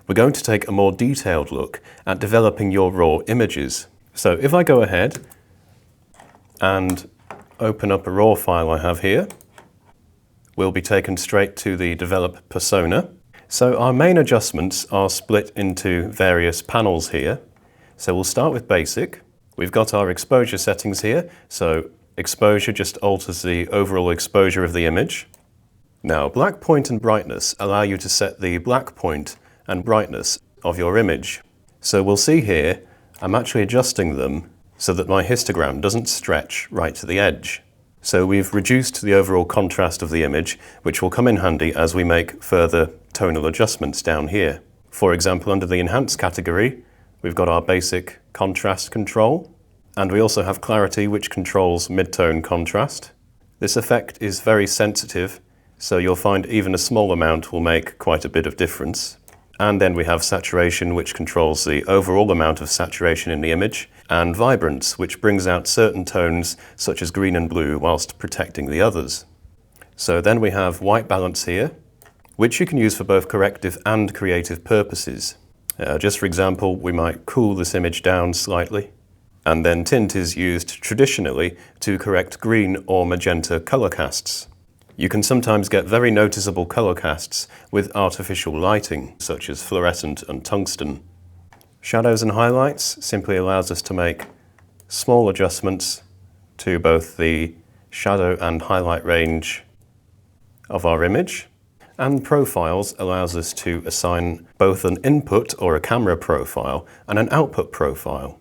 we're going to take a more detailed look at developing your raw images. So if I go ahead and open up a raw file I have here, we'll be taken straight to the develop persona. So our main adjustments are split into various panels here. So we'll start with basic. We've got our exposure settings here. So exposure just alters the overall exposure of the image. Now, black point and brightness allow you to set the black point and brightness of your image. So we'll see here, I'm actually adjusting them so that my histogram doesn't stretch right to the edge. So we've reduced the overall contrast of the image, which will come in handy as we make further tonal adjustments down here. For example, under the Enhance category, we've got our basic contrast control, and we also have clarity, which controls mid-tone contrast. This effect is very sensitive, so you'll find even a small amount will make quite a bit of difference. And then we have saturation, which controls the overall amount of saturation in the image, and vibrance, which brings out certain tones such as green and blue whilst protecting the others. So then we have white balance here, which you can use for both corrective and creative purposes. Just for example, we might cool this image down slightly. And then tint is used traditionally to correct green or magenta color casts. You can sometimes get very noticeable color casts with artificial lighting, such as fluorescent and tungsten. Shadows and highlights simply allows us to make small adjustments to both the shadow and highlight range of our image. And profiles allows us to assign both an input or a camera profile and an output profile.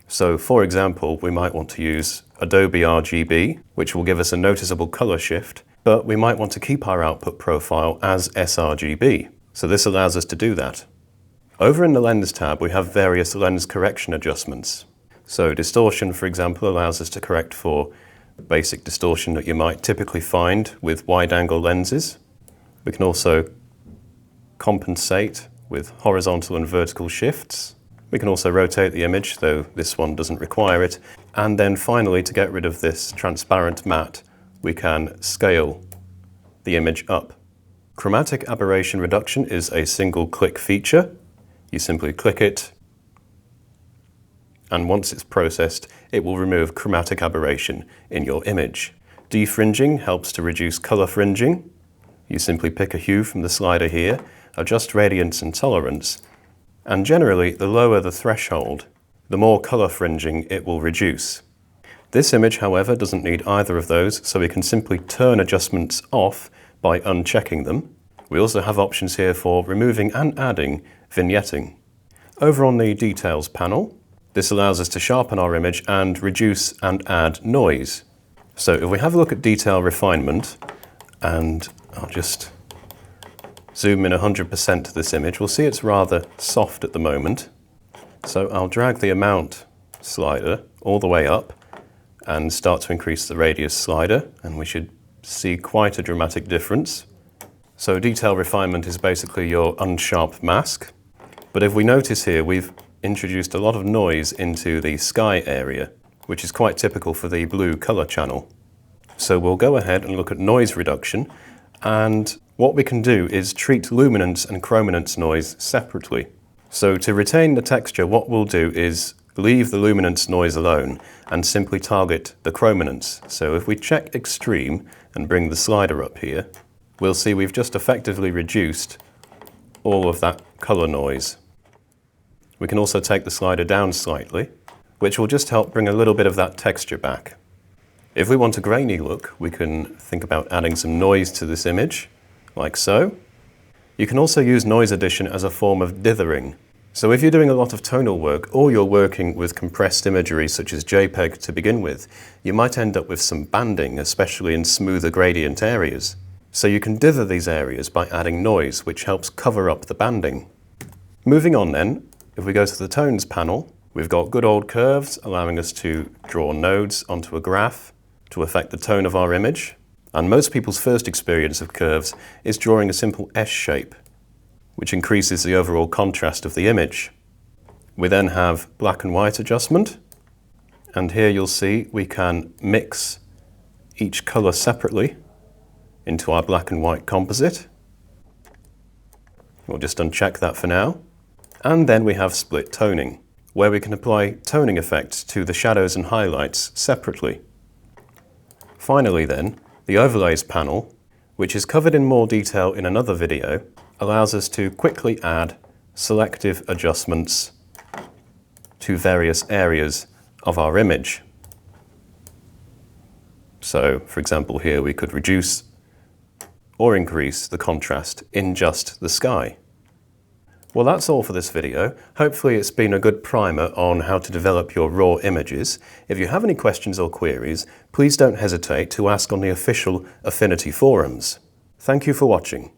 So for example, we might want to use Adobe RGB, which will give us a noticeable color shift, but we might want to keep our output profile as sRGB. So this allows us to do that. Over in the Lens tab, we have various lens correction adjustments. So distortion, for example, allows us to correct for basic distortion that you might typically find with wide-angle lenses. We can also compensate with horizontal and vertical shifts. We can also rotate the image, though this one doesn't require it. And then finally, to get rid of this transparent matte, we can scale the image up. Chromatic aberration reduction is a single click feature. You simply click it, and once it's processed, it will remove chromatic aberration in your image. Defringing helps to reduce color fringing. You simply pick a hue from the slider here, adjust radiance and tolerance, and generally the lower the threshold, the more color fringing it will reduce. This image, however, doesn't need either of those, so we can simply turn adjustments off by unchecking them. We also have options here for removing and adding vignetting. Over on the Details panel, this allows us to sharpen our image and reduce and add noise. So if we have a look at Detail Refinement, and I'll just zoom in 100% to this image, we'll see it's rather soft at the moment. So I'll drag the amount slider all the way up and start to increase the radius slider, and we should see quite a dramatic difference. So detail refinement is basically your unsharp mask. But if we notice here, we've introduced a lot of noise into the sky area, which is quite typical for the blue color channel. So we'll go ahead and look at noise reduction, and what we can do is treat luminance and chrominance noise separately. So to retain the texture, what we'll do is leave the luminance noise alone and simply target the chrominance. So if we check extreme and bring the slider up here, we'll see we've just effectively reduced all of that color noise. We can also take the slider down slightly, which will just help bring a little bit of that texture back. If we want a grainy look, we can think about adding some noise to this image, like so. You can also use noise addition as a form of dithering. So if you're doing a lot of tonal work, or you're working with compressed imagery such as JPEG to begin with, you might end up with some banding, especially in smoother gradient areas. So you can dither these areas by adding noise, which helps cover up the banding. Moving on then, if we go to the Tones panel, we've got good old curves, allowing us to draw nodes onto a graph to affect the tone of our image. And most people's first experience of curves is drawing a simple S shape, which increases the overall contrast of the image. We then have black and white adjustment, and here you'll see we can mix each color separately into our black and white composite. We'll just uncheck that for now. And then we have split toning, where we can apply toning effects to the shadows and highlights separately. Finally then, the Overlays panel, which is covered in more detail in another video, allows us to quickly add selective adjustments to various areas of our image. So, for example, here we could reduce or increase the contrast in just the sky. Well, that's all for this video. Hopefully it's been a good primer on how to develop your raw images. If you have any questions or queries, please don't hesitate to ask on the official Affinity forums. Thank you for watching.